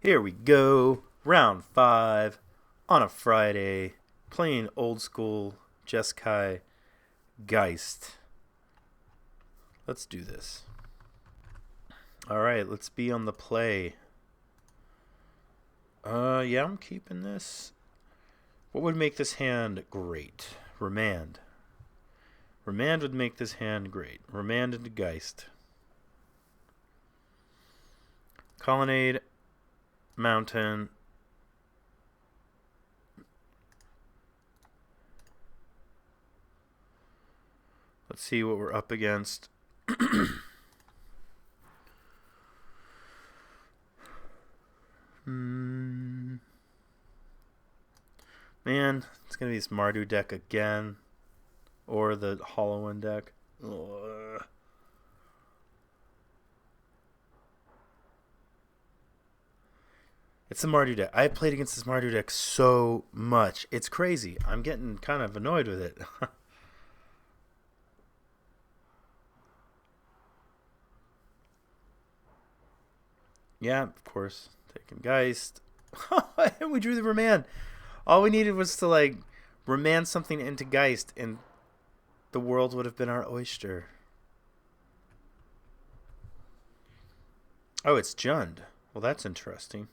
Here we go. Round 5 on a Friday. Playing old school Jeskai Geist. Let's do this. Alright, let's be on the play. Yeah, I'm keeping this. What would make this hand great? Remand. Remand would make this hand great. Remand into Geist. Colonnade. Mountain. Let's see what we're up against. Man, it's going to be this Mardu deck again. Or the Hollow One deck. Ugh. It's the Mardu deck. I played against this Mardu deck so much. It's crazy. I'm getting kind of annoyed with it. Yeah, of course. Taking Geist. And we drew the Remand. All we needed was to, like, remand something into Geist, and the world would have been our oyster. Oh, it's Jund. Well, that's interesting.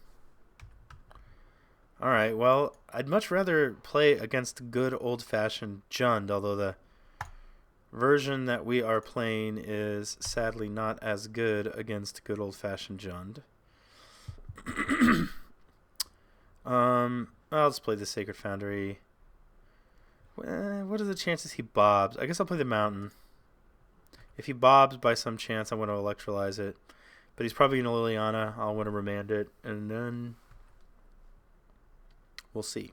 Alright, well, I'd much rather play against good old-fashioned Jund, although the version that we are playing is sadly not as good against good old-fashioned Jund. Let's play the Sacred Foundry. What are the chances he bobs? I guess I'll play the Mountain. If he bobs by some chance, I want to electrolyze it. But he's probably going to Liliana. I'll want to remand it. And then we'll see.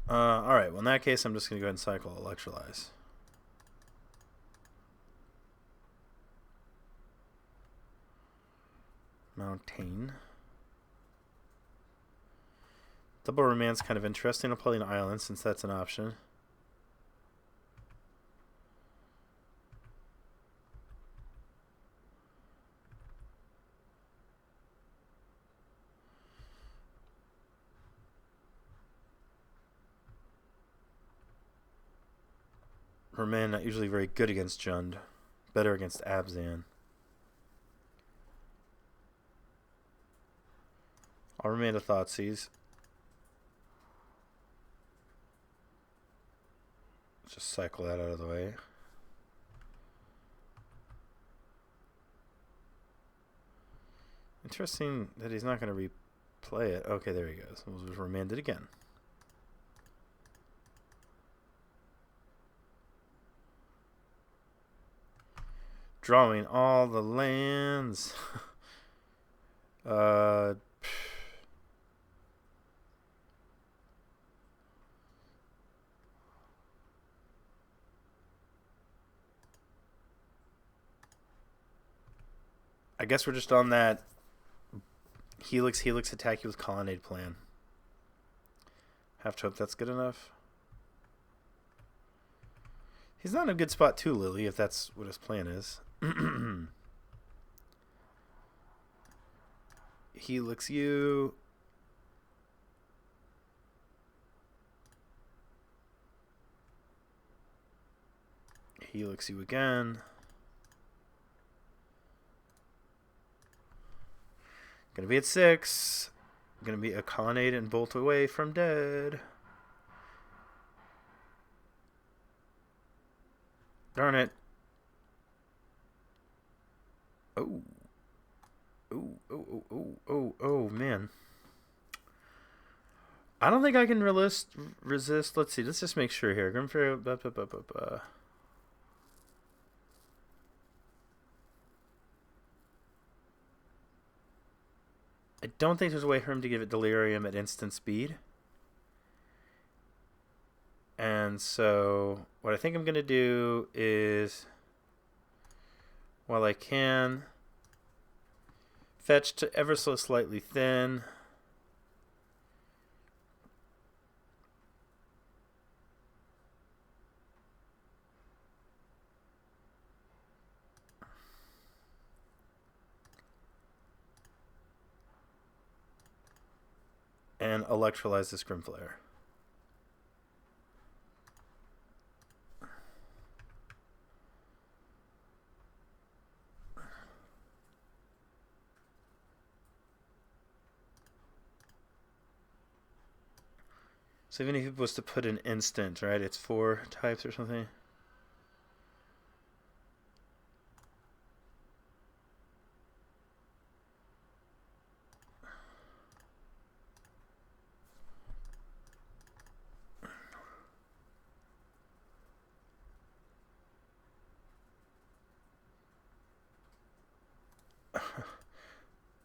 Alright, well in that case I'm just going to go ahead and cycle electrolyze. Mountain. Double Remand's kind of interesting. I'll play an island since that's an option. Remand not usually very good against Jund. Better against Abzan. I'll remand a Thoughtseize. Just cycle that out of the way. Interesting that he's not going to replay it. Okay, there he goes. We'll just remand it again. Drawing all the lands. I guess we're just on that Helix attack you with Colonnade plan. Have to hope that's good enough. He's not in a good spot too, Lily, if that's what his plan is. Helix you. Helix you again. Gonna be at 6. Gonna be a Colonnade and bolt away from dead. Darn it. Oh. Oh, man. I don't think I can resist. Let's see. Let's just make sure here. I don't think there's a way for him to give it Delirium at instant speed. And so what I think I'm going to do is, while I can, fetch to ever so slightly thin. and electrolyze the Scrimflare. So even if it was to put an instant, right, it's 4 types or something.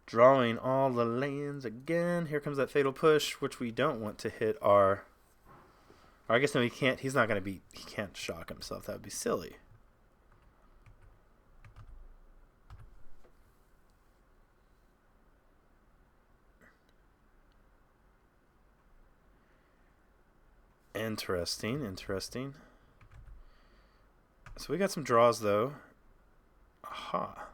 Drawing all the lands again. Here comes that Fatal Push, which we don't want to hit our... Or I guess no, he can't. He's not going to be... He can't shock himself. That would be silly. Interesting, interesting. So we got some draws, though. Aha.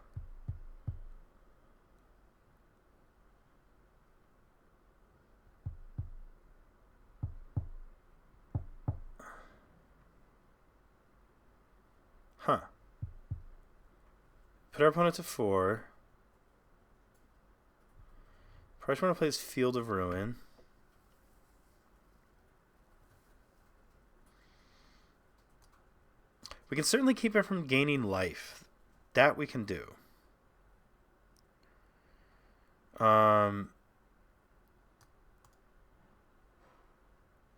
Huh. Put our opponent to 4. Probably want to play his Field of Ruin. We can certainly keep it from gaining life. That we can do.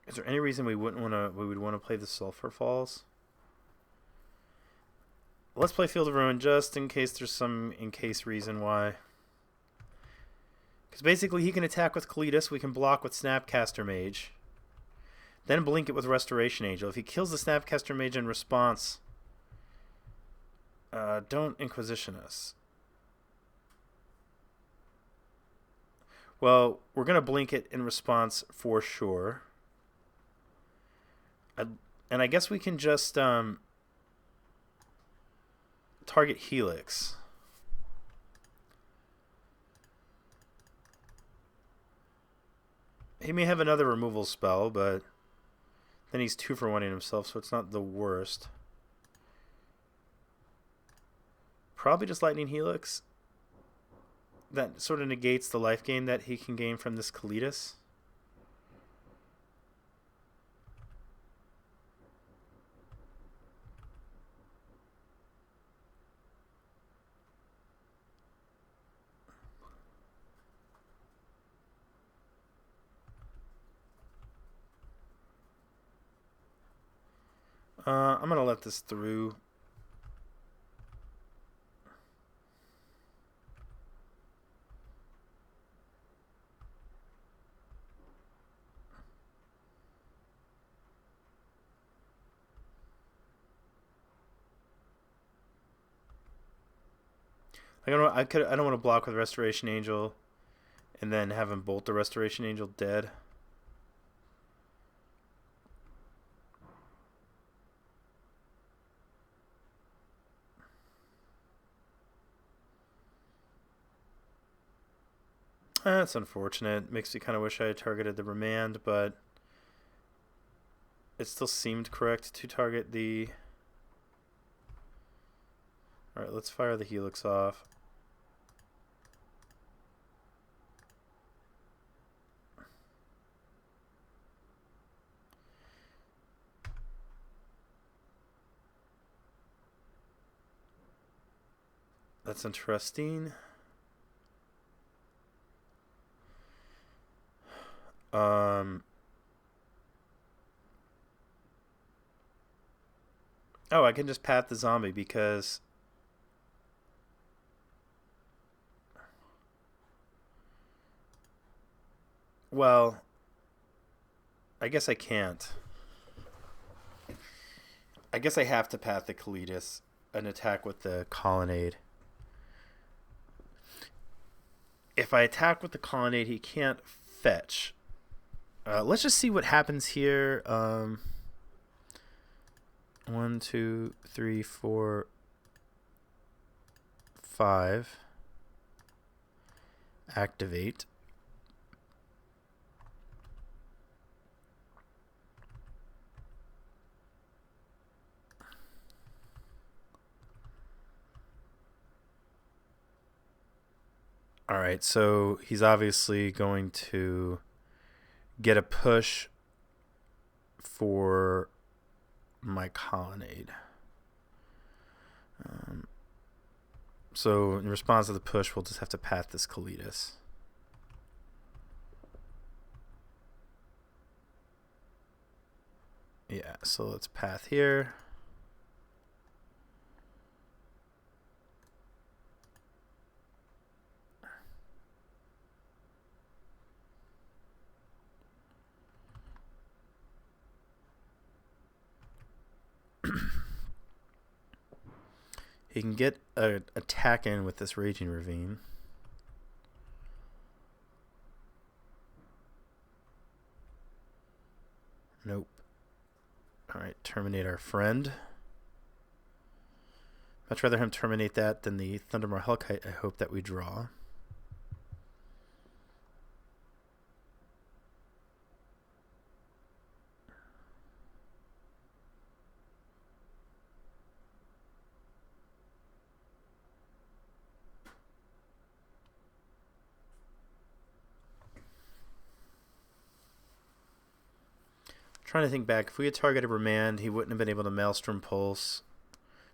Is there any reason we would want to play the Sulphur Falls? Let's play Field of Ruin just in case there's some reason why. Because basically he can attack with Kalitas, we can block with Snapcaster Mage. Then blink it with Restoration Angel. If he kills the Snapcaster Mage in response, don't Inquisition us. Well, we're going to blink it in response for sure. And I guess we can just target Helix. He may have another removal spell, but then he's 2 for 1-ing himself, so it's not the worst. Probably just Lightning Helix. That sort of negates the life gain that he can gain from this Kalitas. I'm going to let this through. I don't want to block with Restoration Angel and then have him bolt the Restoration Angel dead. That's unfortunate. Makes me kind of wish I had targeted the Remand, but it still seemed correct to target the... Alright, let's fire the Helix off. That's interesting. Oh, I can just pat the zombie because... Well, I guess I can't. I guess I have to path the Kalitas and attack with the Colonnade. If I attack with the Colonnade, he can't fetch. Let's just see what happens here. 1, 2, 3, 4, 5. Activate. Alright, so he's obviously going to get a push for my colonnade. So in response to the push, we'll just have to path this Kalitas. Yeah, so let's path here. He can get an attack in with this Raging Ravine. Nope. Alright, terminate our friend. Much rather him terminate that than the Thundermaw Hellkite I hope that we draw. Trying to think back, if we had targeted Remand, he wouldn't have been able to Maelstrom Pulse,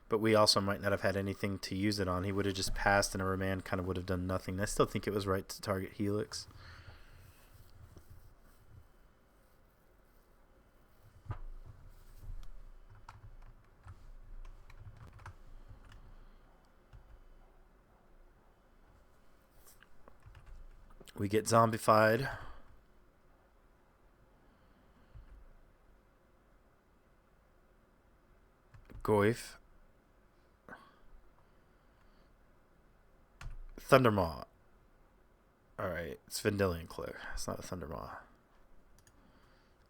but we also might not have had anything to use it on. He would have just passed, and a Remand kind of would have done nothing. I still think it was right to target Helix. We get zombified. Goyf. Thundermaw. Alright, it's Vendilion Click. It's not a Thundermaw.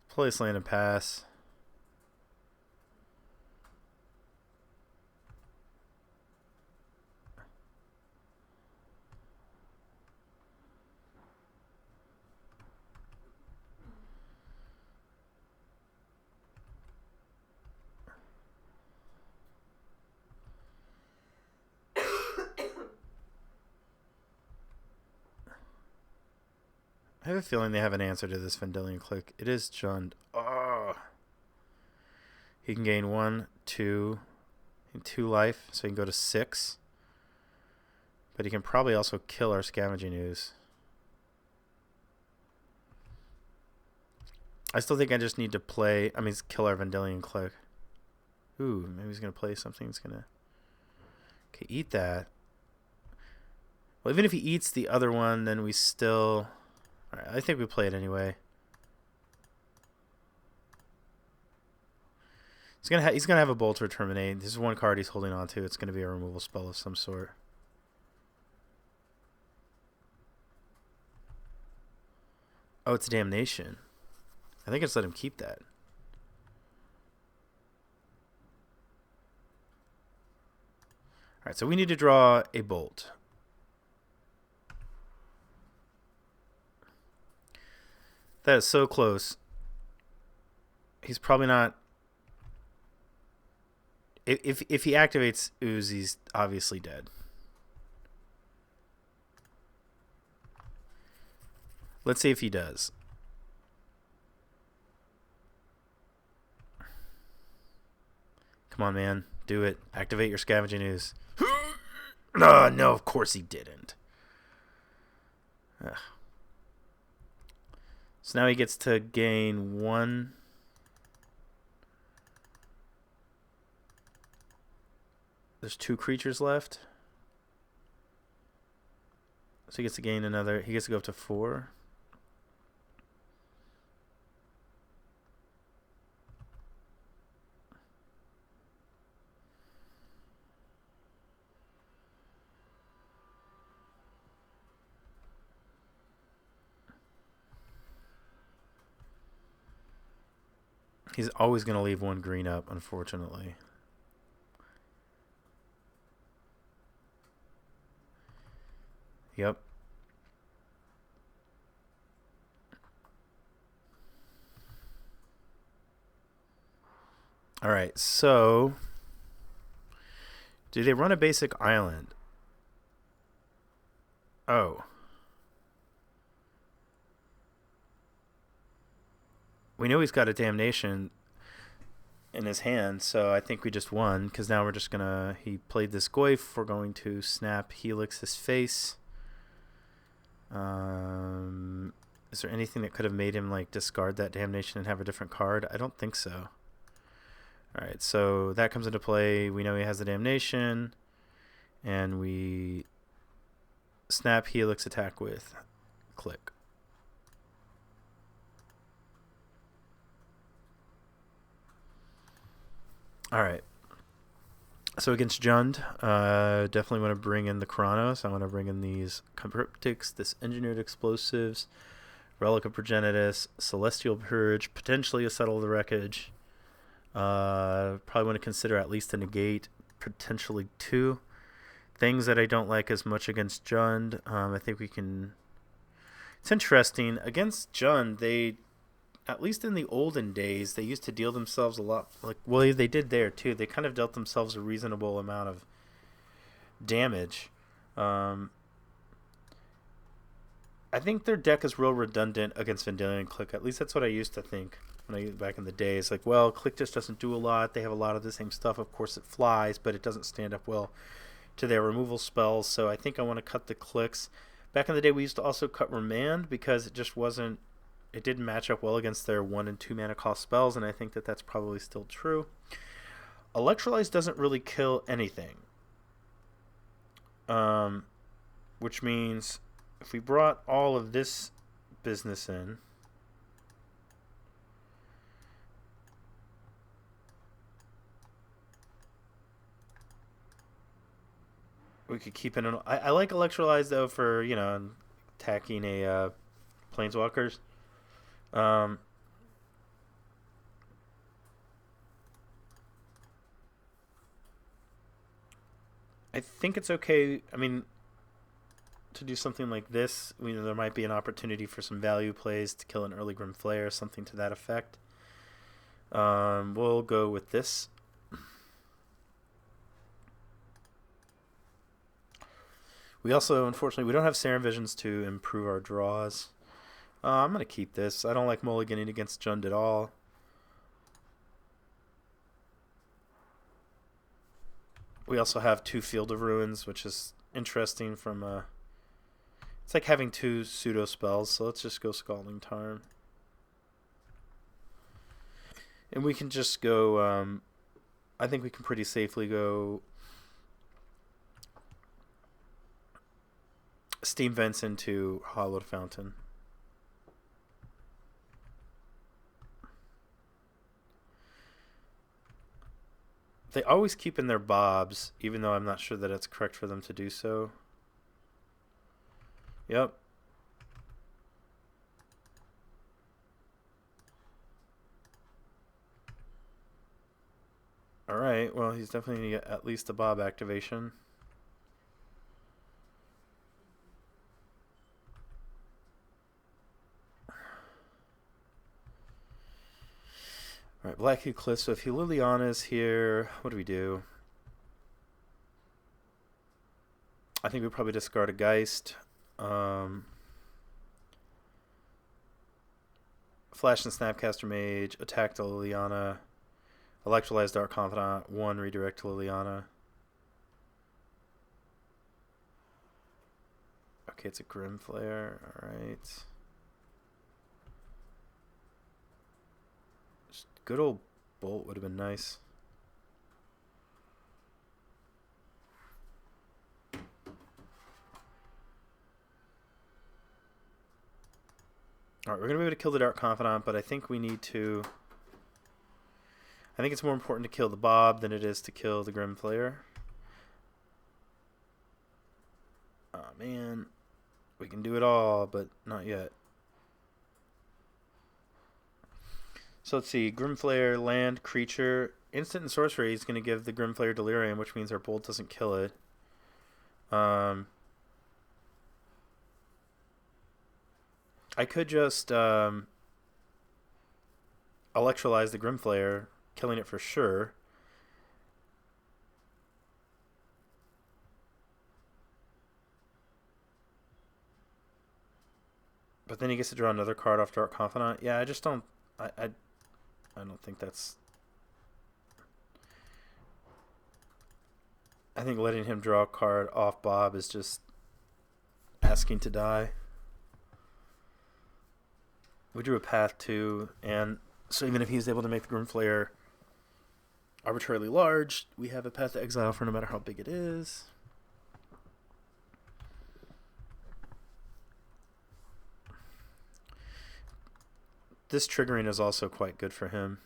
Place land and pass. I have a feeling they have an answer to this Vendilion Click. It is Jund. Oh. He can gain 1, 2, and 2 life, so he can go to 6. But he can probably also kill our Scavenging Ooze. I still think I just need to play... I mean, kill our Vendilion Click. Ooh, maybe he's going to play something that's going to... Okay, eat that. Well, even if he eats the other one, then we still... Alright, I think we play it anyway. He's gonna have a Bolter terminate. This is one card he's holding on to. It's gonna be a removal spell of some sort. Oh, it's Damnation. I think I just let him keep that. Alright, so we need to draw a Bolt. That is so close. He's probably not... If he activates Ooze, he's obviously dead. Let's see if he does. Come on, man. Do it. Activate your Scavenging Ooze. No, of course he didn't. Ugh. So now he gets to gain 1. There's 2 creatures left. So he gets to gain another. He gets to go up to 4. He's always going to leave 1 green up, unfortunately. Yep. Alright, so... do they run a basic island? Oh. we know he's got a damnation in his hand, so I think we just won, because now we're just gonna, he played this Goyf, we're going to snap Helix his face. Is there anything that could have made him like discard that damnation and have a different card? I don't think so. Alright, so that comes into play. We know he has the damnation, and we snap Helix attack with click. Alright. So against Jund, definitely want to bring in the Chronos. I want to bring in these Cryptics, this Engineered Explosives, Relic of Progenitus, Celestial Purge, potentially a Settle the Wreckage. Probably want to consider at least a negate, potentially 2. Things that I don't like as much against Jund. I think we can... It's interesting. Against Jund, they... At least in the olden days, they used to deal themselves a lot... Well, they did there, too. They kind of dealt themselves a reasonable amount of damage. I think their deck is real redundant against Vendilion Click. At least that's what I used to think back in the days. Like, well, Click just doesn't do a lot. They have a lot of the same stuff. Of course, it flies, but it doesn't stand up well to their removal spells. So I think I want to cut the Clicks. Back in the day, we used to also cut Remand because it just wasn't... It didn't match up well against their 1 and 2 mana cost spells, and I think that that's probably still true. Electrolyze doesn't really kill anything. Which means if we brought all of this business in, we could keep it in. I like Electrolyze, though, for, you know, attacking a Planeswalkers. I think it's okay. I mean, to do something like this, you know, there might be an opportunity for some value plays to kill an early Grim Flare, something to that effect. We'll go with this. We also, unfortunately, we don't have Serum Visions to improve our draws. I'm going to keep this. I don't like mulliganing against Jund at all. We also have 2 Field of Ruins, which is interesting from... it's like having 2 pseudo spells, so let's just go Scalding Tarn. And we can just go... I think we can pretty safely go... Steam Vents into Hollowed Fountain. They always keep in their Bobs, even though I'm not sure that it's correct for them to do so. Yep. Alright, well, he's definitely going to get at least a Bob activation. Alright, Black Eclipse. So if he Liliana's here, what do we do? I think we probably discard a Geist. Flash and Snapcaster Mage, attack to Liliana, Electrolyze Dark Confidant, 1 redirect to Liliana. Okay, it's a Grim Flare. Alright. Good old Bolt would have been nice. Alright, we're going to be able to kill the Dark Confidant, but I think we need to... I think it's more important to kill the Bob than it is to kill the Grim Flare. Oh man. We can do it all, but not yet. So let's see, Grim Flare, land, creature, instant and sorcery is going to give the Grim Flare Delirium, which means our Bolt doesn't kill it. I could just electrolyze the Grim Flare, killing it for sure. But then he gets to draw another card off Dark Confidant. Yeah, I just don't... I don't think that's... I think letting him draw a card off Bob is just asking to die. We drew a path too, and so even if he's able to make the Grimflayer arbitrarily large, we have a path to exile for no matter how big it is. This triggering is also quite good for him.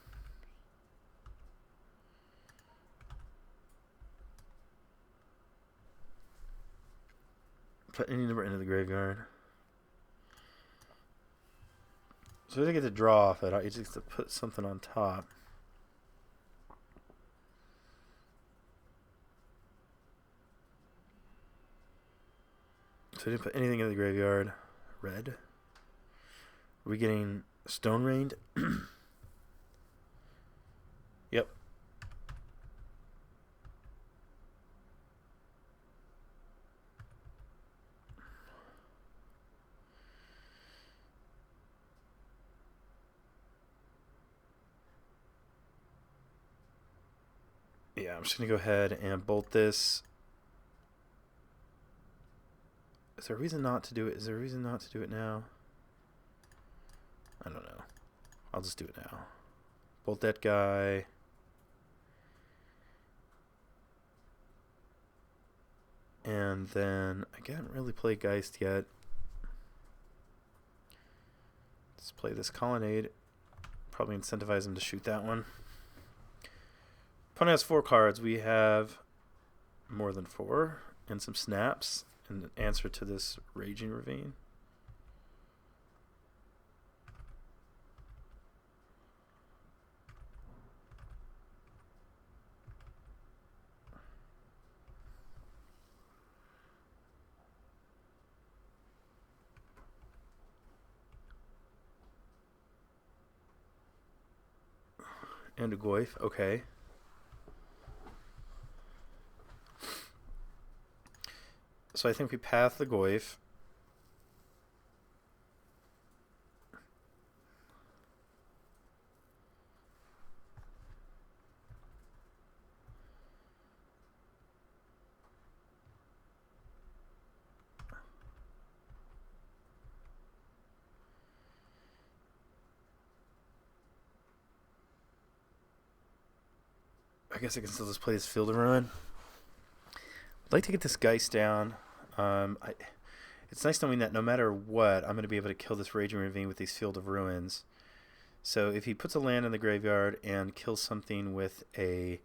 Put any number into the graveyard. So he doesn't get to draw off it. He just gets to put something on top. So he didn't put anything in the graveyard. Red. Are we getting Stone Rained? Yep. Yeah, I'm just going to go ahead and bolt this. Is there a reason not to do it? Is there a reason not to do it now? I don't know. I'll just do it now. Bolt that guy. And then I can't really play Geist yet. Let's play this Colonnade. Probably incentivize him to shoot that one. Opponent has 4 cards. We have more than 4 and some snaps in answer to this Raging Ravine. And a Goyf, okay. So I think we path the Goyf. I guess I can still just play this Field of Ruin. I'd like to get this Geist down. It's nice knowing that no matter what, I'm going to be able to kill this Raging Ravine with these Field of Ruins. So if he puts a land in the graveyard and kills something with a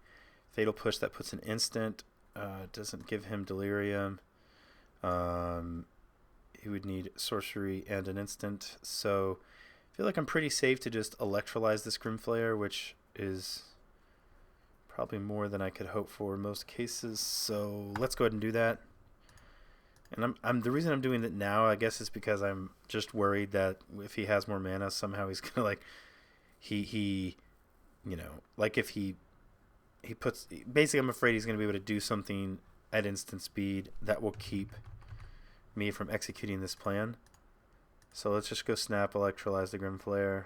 Fatal Push that puts an instant, doesn't give him Delirium, he would need sorcery and an instant. So I feel like I'm pretty safe to just electrolyze this Grimflayer, which is probably more than I could hope for in most cases. So let's go ahead and do that. And I'm the reason I'm doing it now, I guess, is because I'm just worried that if he has more mana, somehow he's gonna like he you know, like if he puts, basically I'm afraid he's gonna be able to do something at instant speed that will keep me from executing this plan. So let's just go snap, electrolyze the Grimflayer.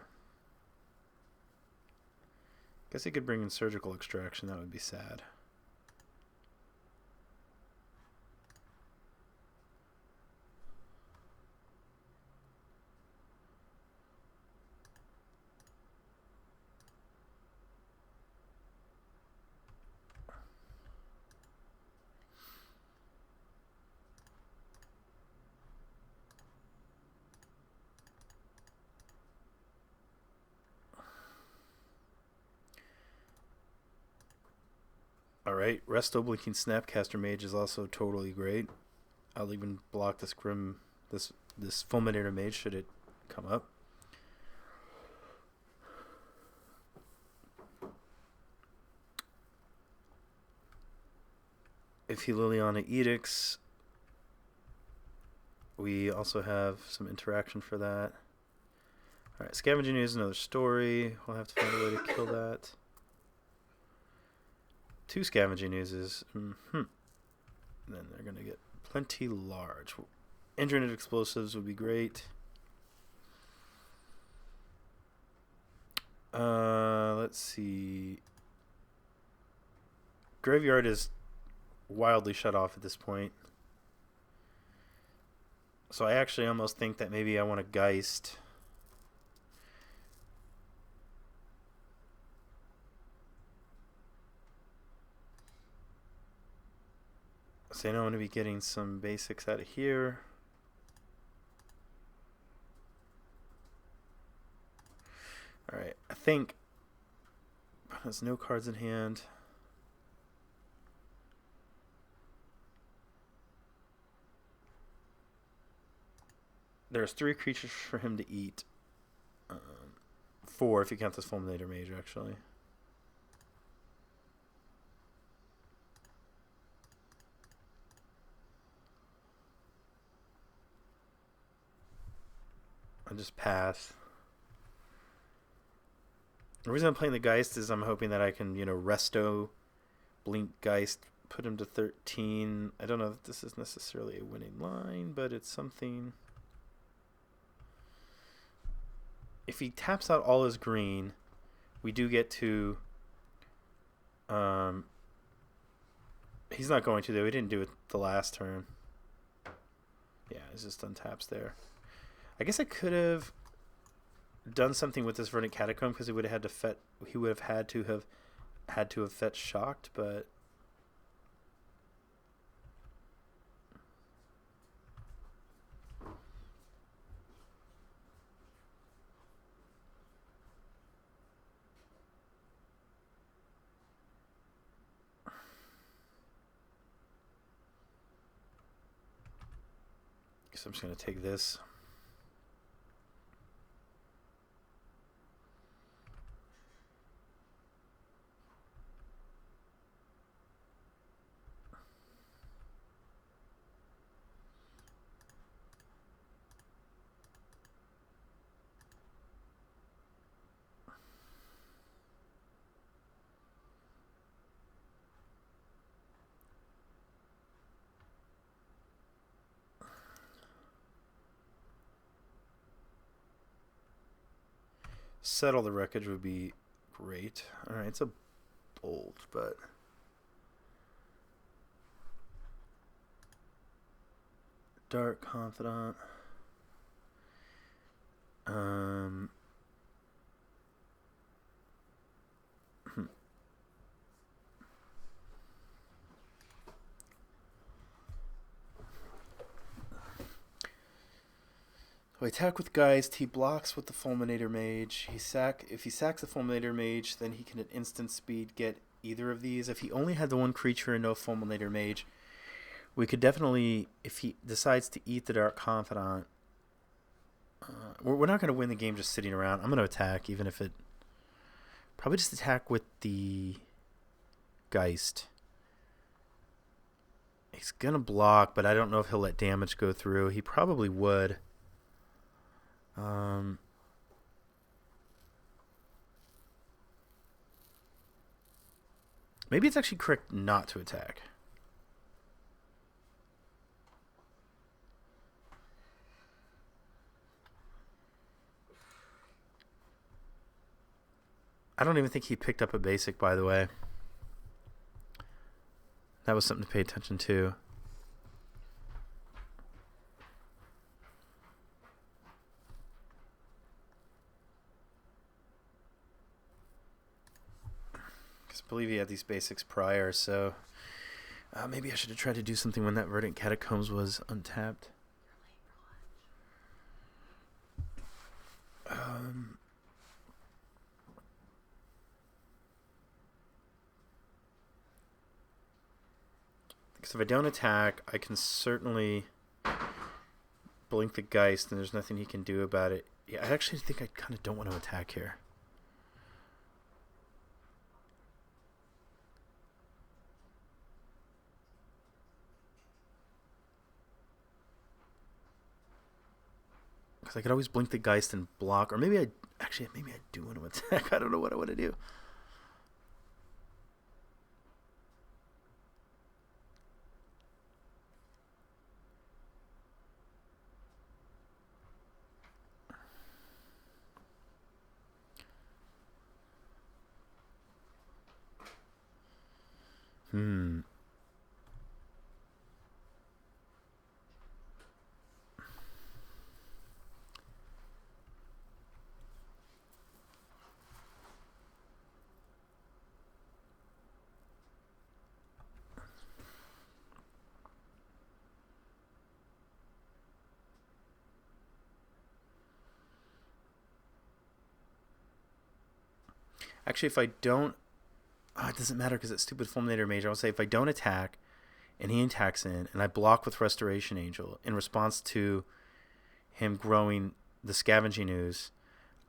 Guess he could bring in Surgical Extraction. That would be sad. Alright, Resto Blinking Snapcaster Mage is also totally great. I'll even block this this Fulminator Mage should it come up. If he Liliana Edicts, we also have some interaction for that. Alright, Scavenging is another story. We'll have to find a way to kill that. 2 Scavenging Oozes. Then they're going to get plenty large. Engineered Explosives would be great. Let's see. Graveyard is wildly shut off at this point. So I actually almost think that maybe I want a Geist. So I know I'm going to be getting some basics out of here. Alright, I think there's no cards in hand. There's 3 creatures for him to eat. 4 if you count this Fulminator Mage, actually. I'll just pass. The reason I'm playing the Geist is I'm hoping that I can, resto, blink Geist, put him to 13. I don't know if this is necessarily a winning line, but it's something. If he taps out all his green, we do get to. He's not going to, though. He didn't do it the last turn. Yeah, he's just untaps there. I guess I could have done something with this Verdant Catacomb because he would have had to have fetched Shocked, but guess I'm just gonna take this. Settle the Wreckage would be great. Alright, it's a bold, but Dark Confidant. So I attack with Geist. He blocks with the Fulminator Mage. If he sacks the Fulminator Mage, then he can at instant speed get either of these. If he only had the one creature and no Fulminator Mage, we could definitely, if he decides to eat the Dark Confidant, we're not going to win the game just sitting around. I'm going to attack, even if it. Probably just attack with the Geist. He's going to block, but I don't know if he'll let damage go through. He probably would. Maybe it's actually correct not to attack. I don't even think he picked up a basic, by the way. That was something to pay attention to. I believe he had these basics prior, so maybe I should have tried to do something when that Verdant Catacombs was untapped. Because if I don't attack, I can certainly blink the Geist, and there's nothing he can do about it. Yeah, I actually think I kind of don't want to attack here. Because I could always blink the Geist and block, or maybe I do want to attack. I don't know what I want to do. Hmm. Actually, if I don't, it doesn't matter because it's stupid Fulminator Mage. I'll say if I don't attack and he attacks in, and I block with Restoration Angel in response to him growing the Scavenging Ooze,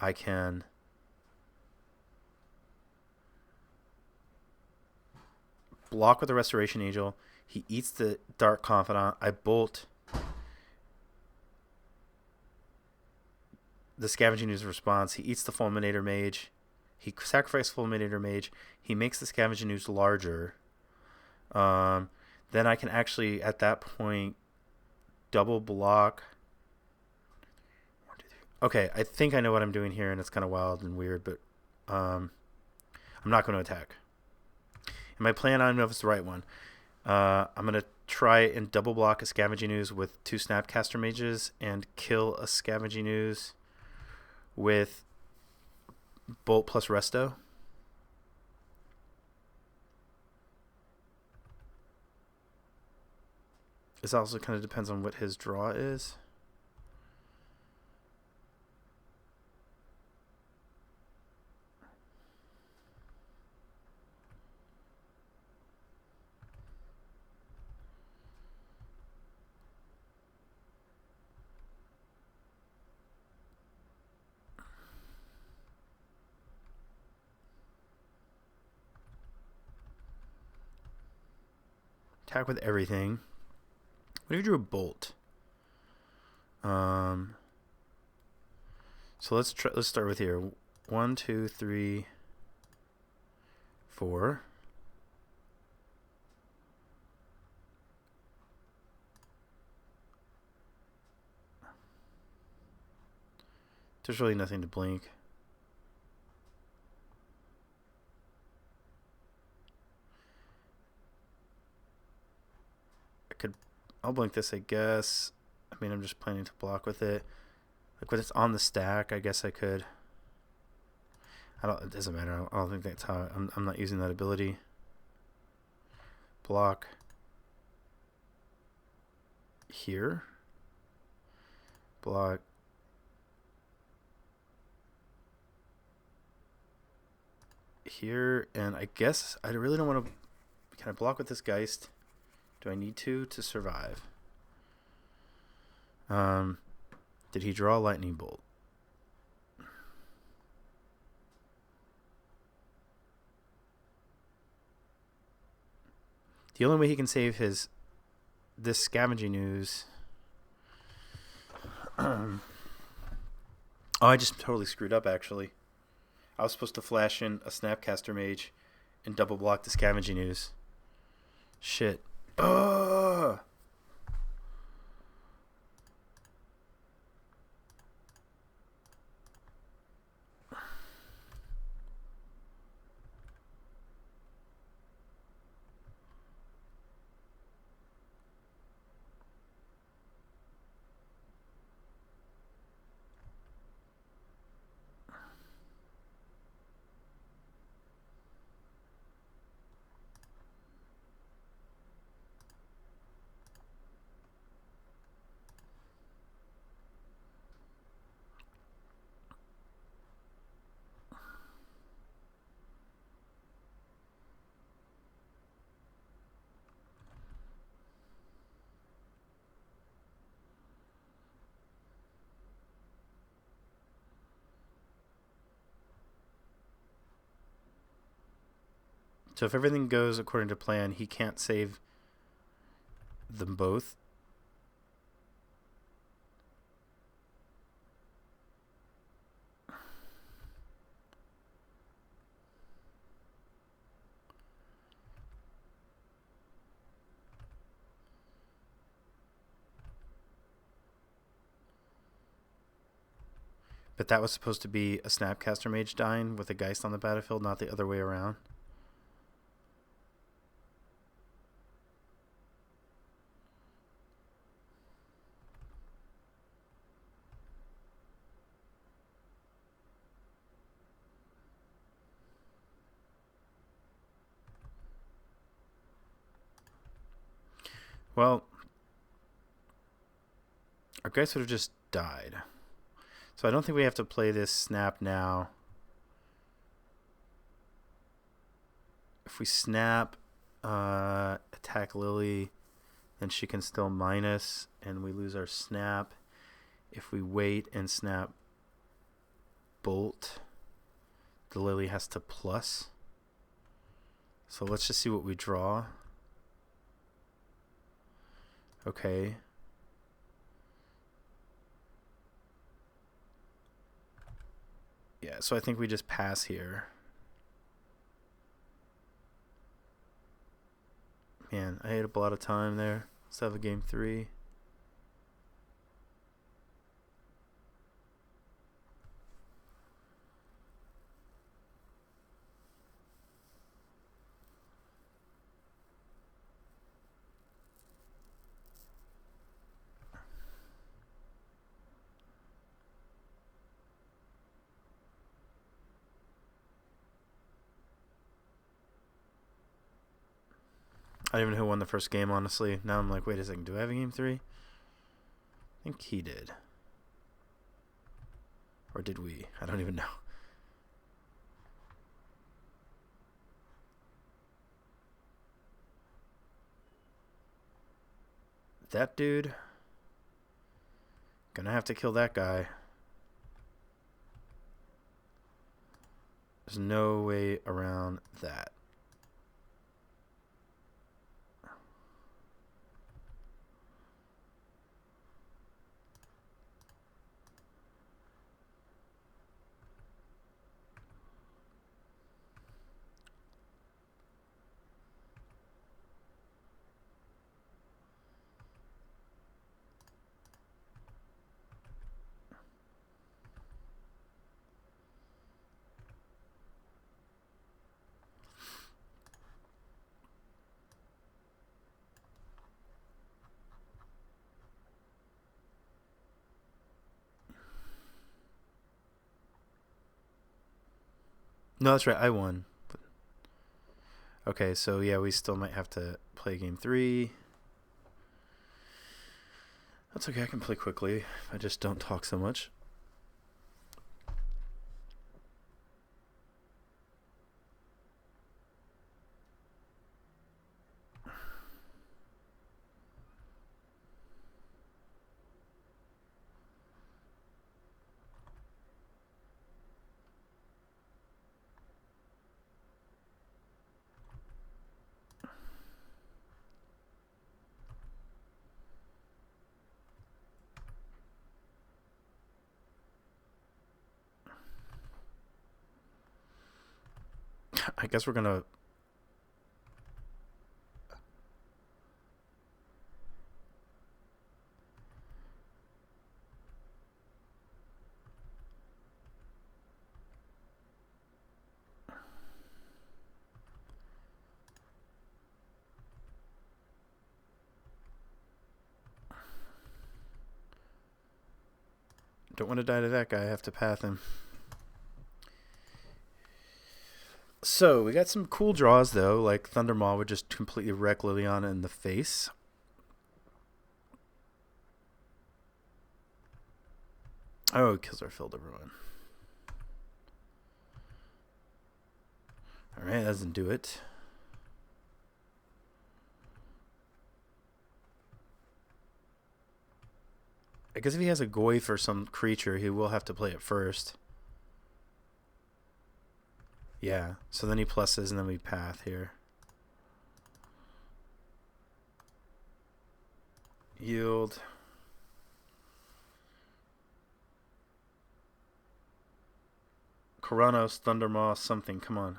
I can block with the Restoration Angel. He eats the Dark Confidant. I bolt the Scavenging Ooze response. He eats the Fulminator Mage. He sacrifices Fulminator Mage. He makes the Scavenging Ooze larger. Then I can actually, at that point, double block. Okay, I think I know what I'm doing here, and it's kind of wild and weird, but I'm not going to attack. And my plan, I don't know if it's the right one. I'm going to try and double block a Scavenging Ooze with 2 Snapcaster Mages and kill a Scavenging Ooze with Bolt plus Resto. This also kind of depends on what his draw is. Attack with everything. What if you drew a Bolt? So let's start with here. 1, 2, 3, 4. There's really nothing to blink. I'll blink this, I guess. I mean, I'm just planning to block with it. Like when it's on the stack, I guess I could. It doesn't matter. I don't think that's how. I'm not using that ability. Block. Here. Block. Here, and I guess I really don't want to. Can I block with this Geist? Do I need to survive? Did he draw a Lightning Bolt? The only way he can save this Scavenging Ooze. Oh, I just totally screwed up, actually. I was supposed to flash in a Snapcaster Mage and double block the Scavenging Ooze. Shit. Ugh! So if everything goes according to plan, he can't save them both. But that was supposed to be a Snapcaster Mage dying with a Geist on the battlefield, not the other way around. Well, our Geist would have just died. So I don't think we have to play this snap now. If we snap, attack Lily, then she can still minus, and we lose our snap. If we wait and snap Bolt, the Lily has to plus. So let's just see what we draw. Okay. Yeah, so I think we just pass here. Man, I ate up a lot of time there. Let's have a game 3. I don't even know who won the first game, honestly. Now I'm like, wait a second, do I have a game 3? I think he did. Or did we? I don't even know. That dude. Gonna have to kill that guy. There's no way around that. No, that's right. I won. Okay, so yeah, we still might have to play game 3. That's okay. I can play quickly. I just don't talk so much. I guess we're gonna. Don't want to die to that guy. I have to path him. So we got some cool draws though, like Thunder Maw would just completely wreck Liliana in the face. Oh, it kills our field of ruin. All right, that doesn't do it. I guess if he has a Goy for some creature, he will have to play it first. Yeah, so then he pluses and then we path here. Yield. Karanos, Thunder Maw, something. Come on.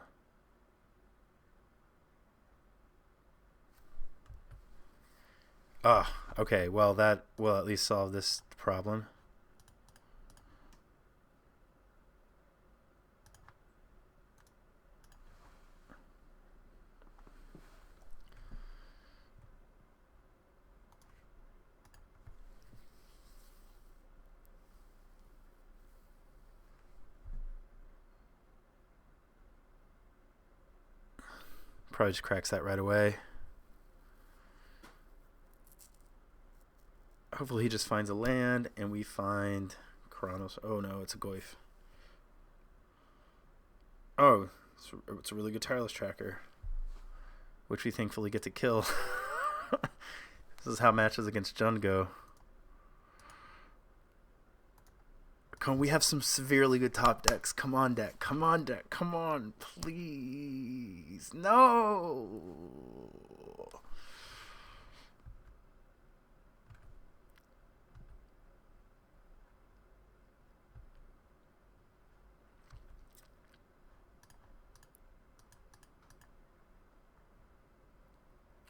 Ah, okay. Well, that will at least solve this problem. Probably just cracks that right away. Hopefully he just finds a land and we find Kronos. Oh no, it's a Goyf. Oh, it's a really good tireless tracker, which we thankfully get to kill. This is how matches against Jund go. Come on, we have some severely good top decks. Come on, deck. Come on, deck. Come on, please. No.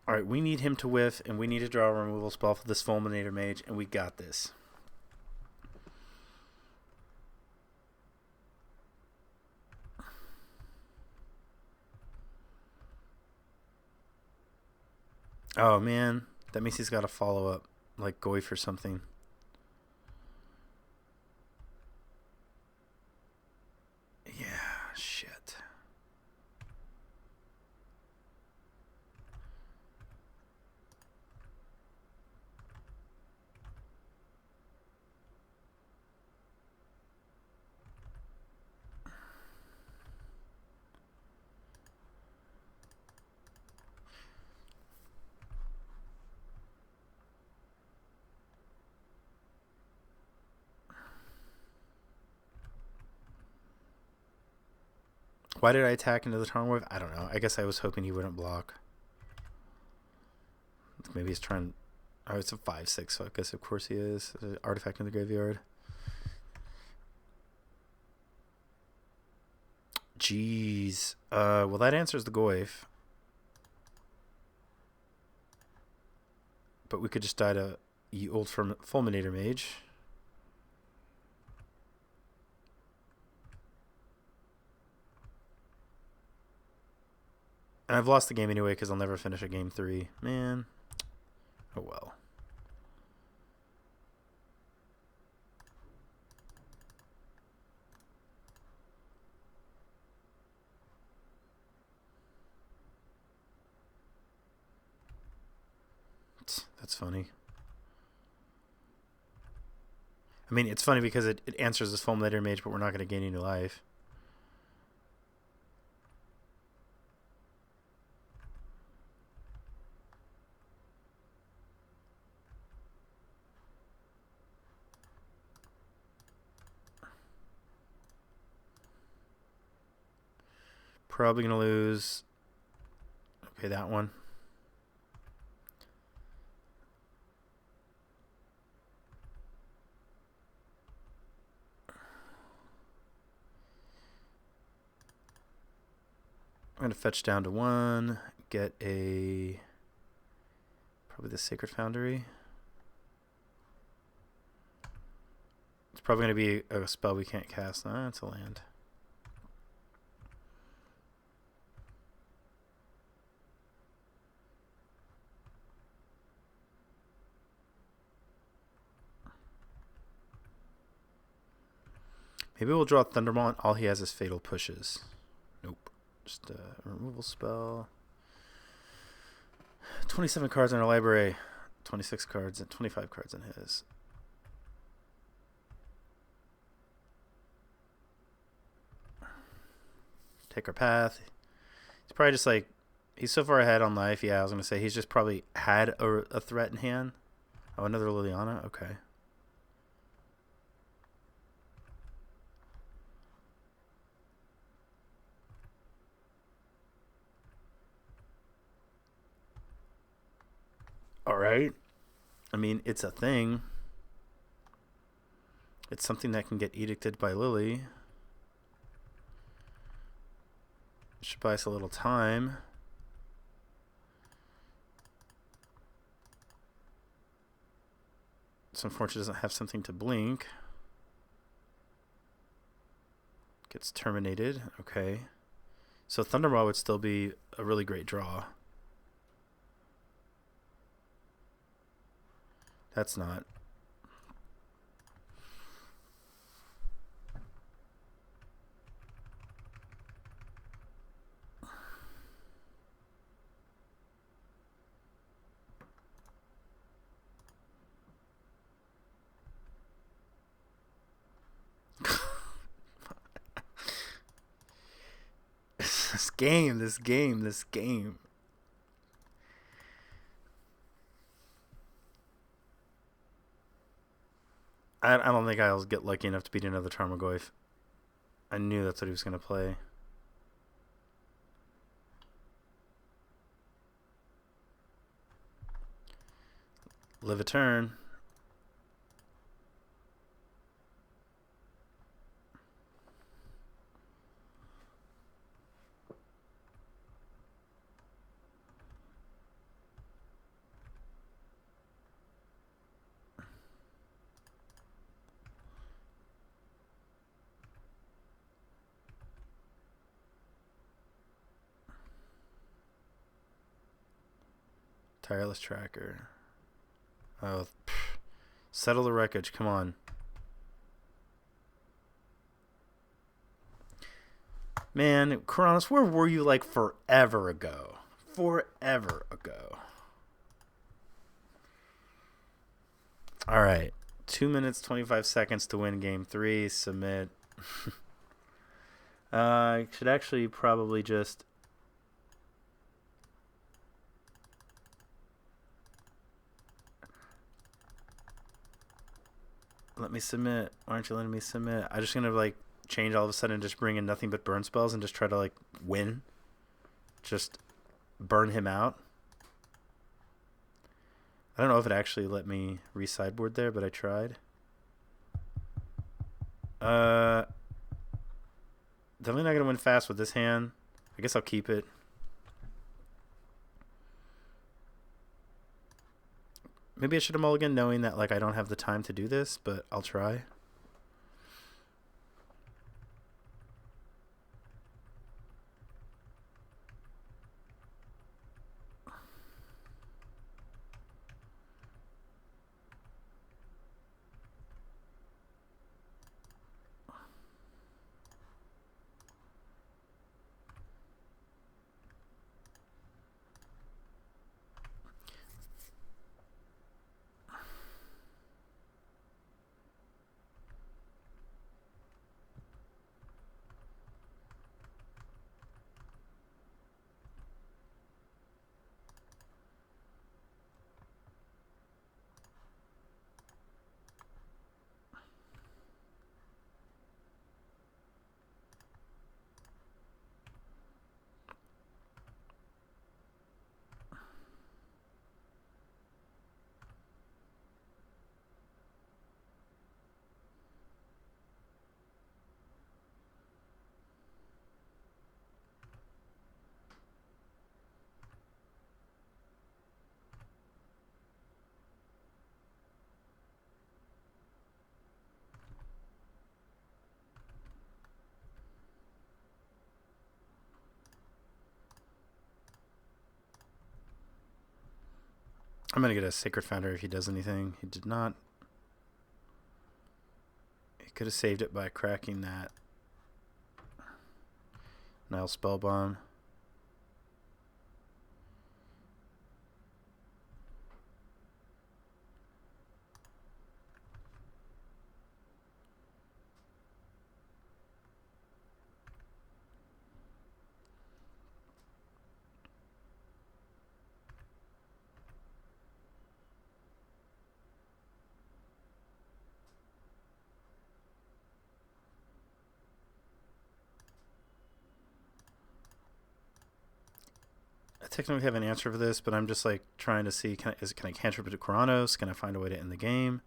All right, we need him to whiff, and we need to draw a removal spell for this Fulminator Mage, and we got this. Oh, man. That means he's got to follow up, like Goyf or something. Yeah, shit. Why did I attack into the Tarn Wave? I don't know. I guess I was hoping he wouldn't block. Maybe he's trying... Oh, it's a 5/6, so I guess of course he is. Artifact in the graveyard. Jeez. Well, that answers the Goyf. But we could just die to Ye Old Fulminator Mage. And I've lost the game anyway because I'll never finish a game 3. Man. Oh well. That's funny. I mean, it's funny because it answers this Fulminator Mage, but we're not going to gain any life. Probably going to lose. Okay, that one. I'm going to fetch down to 1, get a... Probably the Sacred Foundry. It's probably going to be a spell we can't cast. Nah, it's a land. Maybe we'll draw Thundermaw. All he has is Fatal Pushes. Nope. Just a removal spell. 27 cards in our library. 26 cards and 25 cards in his. Take our path. He's probably just like... He's so far ahead on life. Yeah, I was going to say he's just probably had a threat in hand. Oh, another Liliana? Okay. All right. I mean, it's a thing. It's something that can get edicted by Lily. Should buy us a little time. It's unfortunate it doesn't have something to blink. Gets terminated. Okay. So Thundermaw would still be a really great draw. That's not. This game. I don't think I'll get lucky enough to beat another Tarmogoyf. I knew that's what he was going to play. Live a turn. Tireless Tracker. Oh, settle the wreckage. Come on. Man, Kronos, where were you like forever ago? Forever ago. All right. 2 minutes, 25 seconds to win game 3. Submit. I should actually probably just... Let me submit. Why aren't you letting me submit? I'm just going to like change all of a sudden and just bring in nothing but burn spells and just try to like win. Just burn him out. I don't know if it actually let me re-sideboard there, but I tried. Definitely not going to win fast with this hand. I guess I'll keep it. Maybe I should have mulliganed knowing that like I don't have the time to do this, but I'll try. I'm going to get a Sacred Founder if he does anything. He did not. He could have saved it by cracking that Nile Spellbomb. I technically have an answer for this, but I'm just like trying to see, can I cantrip it to Kronos? Can I find a way to end the game?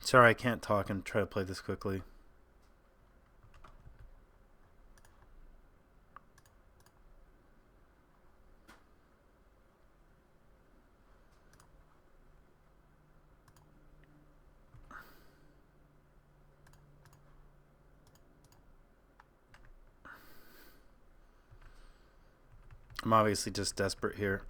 Sorry, I can't talk and try to play this quickly. I'm obviously just desperate here.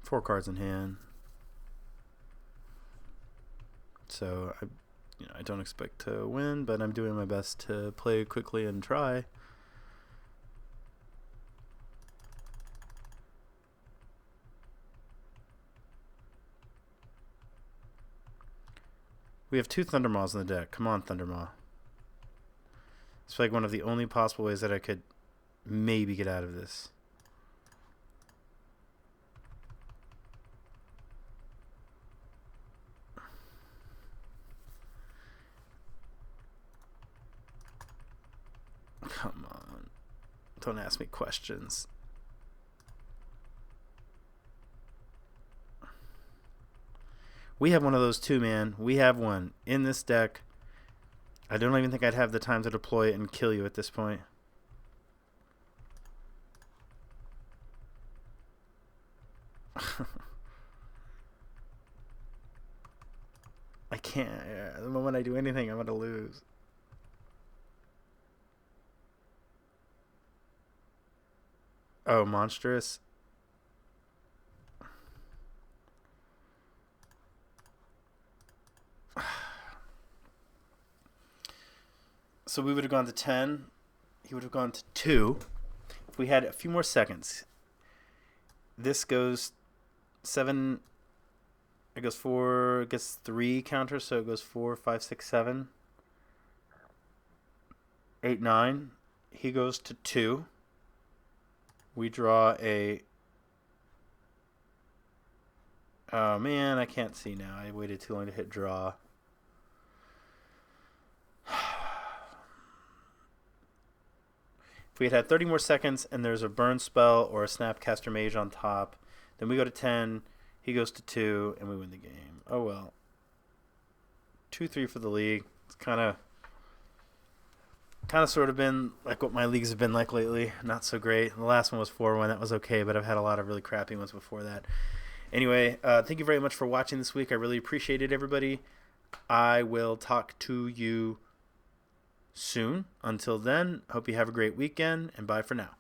4 cards in hand. So I don't expect to win, but I'm doing my best to play quickly and try. We have 2 Thundermaws in the deck. Come on, Thundermaw. It's like one of the only possible ways that I could maybe get out of this. Come on. Don't ask me questions. We have one of those too, man. We have one in this deck. I don't even think I'd have the time to deploy it and kill you at this point. I can't. The moment I do anything, I'm going to lose. Oh, monstrous. So we would have gone to 10. He would have gone to 2. If we had a few more seconds. This goes 7. It goes 4. It gets 3 counters, so it goes 4, 5, 6, 7. 8, 9. He goes to 2. We draw a... Oh, man, I can't see now. I waited too long to hit draw. If we had 30 more seconds and there's a burn spell or a Snapcaster Mage on top, then we go to 10, he goes to 2, and we win the game. Oh, well. 2-3 for the league. It's kind of sort of been like what my leagues have been like lately. Not so great. The last one was 4-1. That was okay, but I've had a lot of really crappy ones before that. Anyway, thank you very much for watching this week. I really appreciate it, everybody. I will talk to you soon. Until then, hope you have a great weekend, and bye for now.